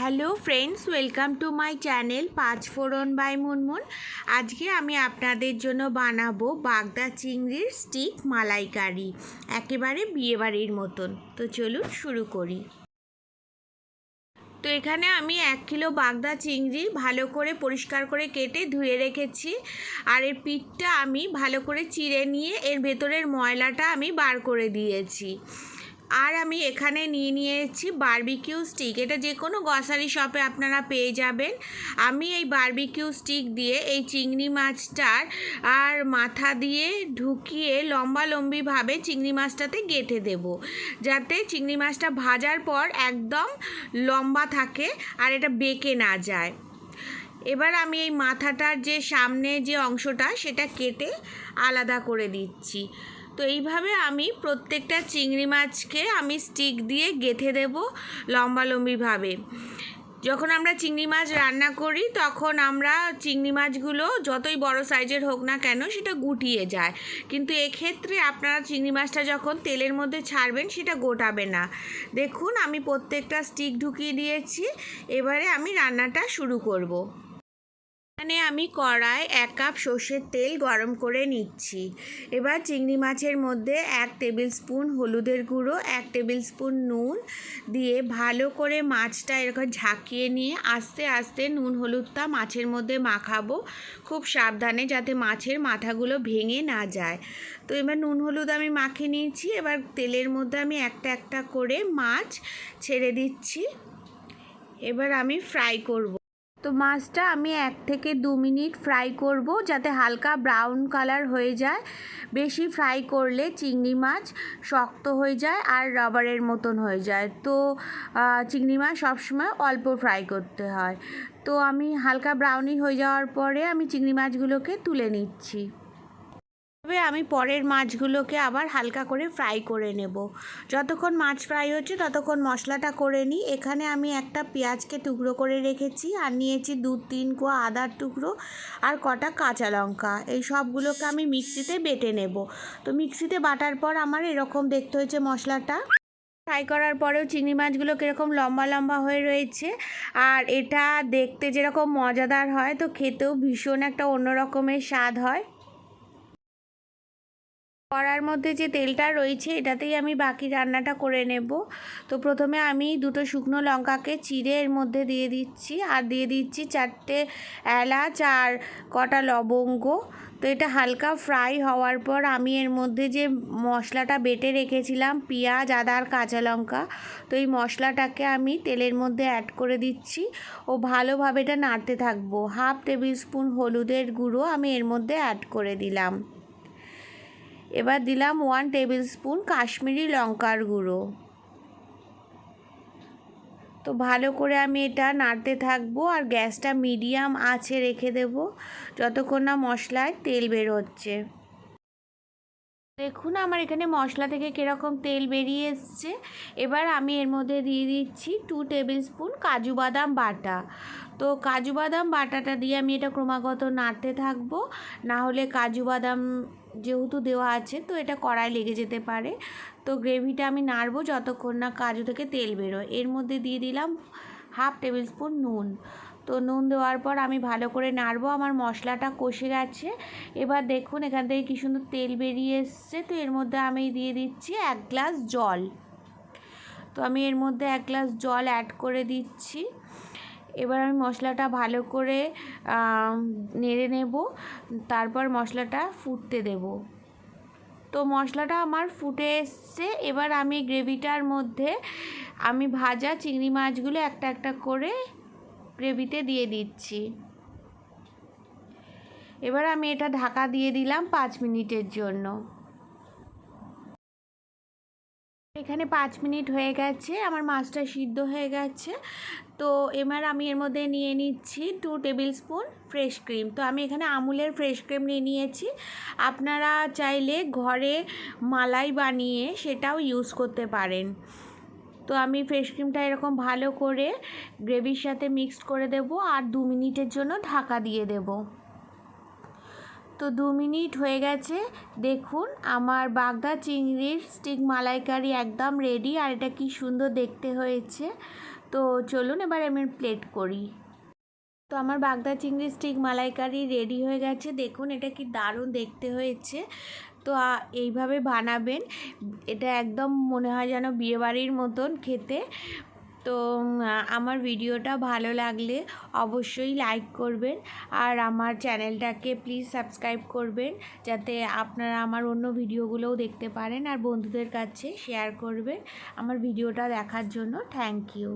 Hello friends, welcome to my channel Panchphoron by Munmun. আজকে আমি আপনাদের জন্য বানাবো বাগদা চিংড়ির স্টিক মালাইকারি, একেবারে বিয়েবাড়ির মতন। তো চলুন শুরু করি। তো এখানে আমি 1 কিলো বাগদা চিংড়ি ভালো করে পরিষ্কার করে কেটে ধুয়ে রেখেছি। আর এর পিঠটা আমি ভালো করে চিড়ে নিয়ে এর ভেতরের ময়লাটা আমি বার করে দিয়েছি। আর আমি এখানে নিয়েছি বারবিকিউ স্টিক। এটা যে কোনো গ্রসারি শপে আপনারা পেয়ে যাবেন। আমি এই বারবিকিউ স্টিক দিয়ে এই চিংড়ি মাছটার আর মাথা দিয়ে ঢুকিয়ে লম্বালম্বিভাবে চিংড়ি মাছটাতে গেঁথে দেব, যাতে চিংড়ি মাছটা ভাজার পর একদম লম্বা থাকে আর এটা বেঁকে না যায়। এবার আমি এই মাথাটার যে সামনে যে অংশটা সেটা কেটে আলাদা করে দিচ্ছি। তো এইভাবে আমি প্রত্যেকটা চিংড়ি মাছকে আমি স্টিক দিয়ে গেঁথে দেব লম্বালম্বিভাবে। যখন আমরা চিংড়ি মাছ রান্না করি তখন আমরা চিংড়ি মাছগুলো যতই বড় সাইজের হোক না কেন সেটা গুটিয়ে যায়, কিন্তু এক্ষেত্রে আপনারা চিংড়ি মাছটা যখন তেলের মধ্যে ছাড়বেন সেটা গোটাবে না। দেখুন আমি প্রত্যেকটা স্টিক ঢুকিয়ে দিয়েছি। এবারে আমি রান্নাটা শুরু করব। এখানে আমি কড়ায় 1 কাপ সর্ষের তেল গরম করে নিচ্ছি। এবার চিংড়ি মাছের মধ্যে 1 টেবিল স্পুন হলুদের গুঁড়ো, 1 টেবিল স্পুন নুন দিয়ে ভালো করে মাছটা এরকম ঝাঁকিয়ে নিয়ে আস্তে আস্তে নুন হলুদটা মাছের মধ্যে মাখাবো, খুব সাবধানে, যাতে মাছের মাথাগুলো ভেঙে না যায়। তো এবার নুন হলুদ আমি মাখিয়ে নিয়েছি। এবার তেলের মধ্যে আমি একটা একটা করে মাছ ছেড়ে দিচ্ছি। এবার আমি ফ্রাই করব। তো মাছটা আমি 1 থেকে 2 মিনিট ফ্রাই করব, যাতে হালকা ব্রাউন কালার হয়ে যায়। বেশি ফ্রাই করলে চিংড়ি মাছ শক্ত হয়ে যায় আর রাবারের মতন হয়ে যায়। তো চিংড়ি মাছ সবসময় অল্প ফ্রাই করতে হয়। তো আমি হালকা ব্রাউনি হয়ে যাওয়ার পরে আমি চিংড়ি মাছগুলোকে তুলে নিচ্ছি। তবে আমি পরের মাছগুলোকে আবার হালকা করে ফ্রাই করে নেব। যতক্ষণ মাছ ফ্রাই হচ্ছে ততক্ষণ মশলাটা করে নিই। এখানে আমি একটা পেঁয়াজকে টুকরো করে রেখেছি আর নিয়েছি 2-3 কোয়া আদার টুকরো আর কটা কাঁচা লঙ্কা। এই সবগুলোকে আমি মিক্সিতে বেটে নেব। তো মিক্সিতে বাটার পর আমার এরকম দেখতে হয়েছে মশলাটা। ফ্রাই করার পরেও চিংড়ি মাছগুলো কীরকম লম্বা লম্বা হয়ে রয়েছে, আর এটা দেখতে যেরকম মজাদার হয় তো খেতেও ভীষণ একটা অন্য রকমের স্বাদ হয়। কড়ার মধ্যে যে তেলটা রয়েছে এটাতেই আমি বাকি রান্নাটা করে নেব। তো প্রথমে আমি 2টো শুকনো লঙ্কাকে চিড়ে এর মধ্যে দিয়ে দিচ্ছি, আর দিয়ে দিচ্ছি 4টে এলাচ আর কটা লবঙ্গ। তো এটা হালকা ফ্রাই হওয়ার পর আমি এর মধ্যে যে মশলাটা বেটে রেখেছিলাম, পেঁয়াজ আদা আর কাঁচা লঙ্কা, তো এই মশলাটাকে আমি তেলের মধ্যে অ্যাড করে দিচ্ছি ও ভালোভাবে এটা নাড়তে থাকবো। 1/2 টেবিল স্পুন হলুদের গুঁড়ো আমি এর মধ্যে অ্যাড করে দিলাম। এবার দিলাম 1 টেবিল স্পুন কাশ্মীরি লঙ্কার গুঁড়ো। তো ভালো করে আমি এটা নাড়তে থাকবো আর গ্যাসটা মিডিয়াম আঁচে রেখে দেব যতক্ষণ না মশলায় তেল বের হচ্ছে। দেখুন আমার এখানে মশলা থেকে কীরকম তেল বেরিয়ে এসছে। এবার আমি এর মধ্যে দিয়ে দিচ্ছি 2 টেবিল স্পুন কাজু বাদাম বাটা। তো কাজু বাদাম বাটাটা দিয়ে আমি এটা ক্রমাগত নাড়তে থাকবো, না হলে কাজু বাদাম যেহেতু দেওয়া আছে তো এটা কড়াই লেগে যেতে পারে। তো গ্রেভিটা আমি নাড়বো যতক্ষণ না কাজু থেকে তেল বেরোয়। এর মধ্যে দিয়ে দিলাম 1/2 টেবিল স্পুন নুন। তো নুন দেওয়ার পর আমি ভালো করে নাড়বো। আমার মশলাটা কষে গেছে। এবার দেখুন এখান থেকে কী সুন্দর তেল বেরিয়ে এসছে। তো এর মধ্যে আমি দিয়ে দিচ্ছি 1 গ্লাস জল। তো আমি এর মধ্যে 1 গ্লাস জল অ্যাড করে দিচ্ছি। এবার আমি মশলাটা ভালো করে নেড়ে নেব, তারপর মশলাটা ফুটতে দেব। তো মশলাটা আমার ফুটে এসছে। এবার আমি গ্রেভিটার মধ্যে আমি ভাজা চিংড়ি মাছগুলো একটা একটা করে গ্রেভিতে দিয়ে দিচ্ছি। এবার আমি এটা ঢাকা দিয়ে দিলাম 5 মিনিটের জন্য। এখানে 5 মিনিট হয়ে গেছে, আমার মাছটা সিদ্ধ হয়ে গেছে। তো এবার আমি এর মধ্যে নিয়ে নিচ্ছি 2 টেবিল স্পুন ফ্রেশ ক্রিম। তো আমি এখানে আমুলের ফ্রেশ ক্রিম নিয়েছি। আপনারা চাইলে ঘরে মালাই বানিয়ে সেটাও ইউজ করতে পারেন। তো আমি ফ্রেশ ক্রিমটা এরকম ভালো করে গ্রেভির সাথে মিক্সড করে দেব আর 2 মিনিটের জন্য ঢাকা দিয়ে দেব। তো 2 মিনিট হয়ে গেছে। দেখুন আমার বাগদা চিংড়ির স্টিক মালাইকারি একদম রেডি, আর এটা কি সুন্দর দেখতে হয়েছে। তো তো চলুন এবার আমি প্লেট করি। তো আমার বাগদা চিংড়ি স্টিক মালাইকারি রেডি হয়ে গেছে। দেখুন এটা কি দারুণ দেখতে হয়েছে। তো এইভাবে বানাবেন, এটা একদম মনে হয় যেন বিয়েবাড়ির মতন খেতে। তো আমার ভিডিওটা ভালো লাগলে অবশ্যই লাইক করবেন, আর আমার চ্যানেলটাকে প্লিজ সাবস্ক্রাইব করবেন, যাতে আপনারা আমার অন্য ভিডিওগুলোও দেখতে পারেন, আর বন্ধুদের কাছে শেয়ার করবেন। আমার ভিডিওটা দেখার জন্য থ্যাংক ইউ।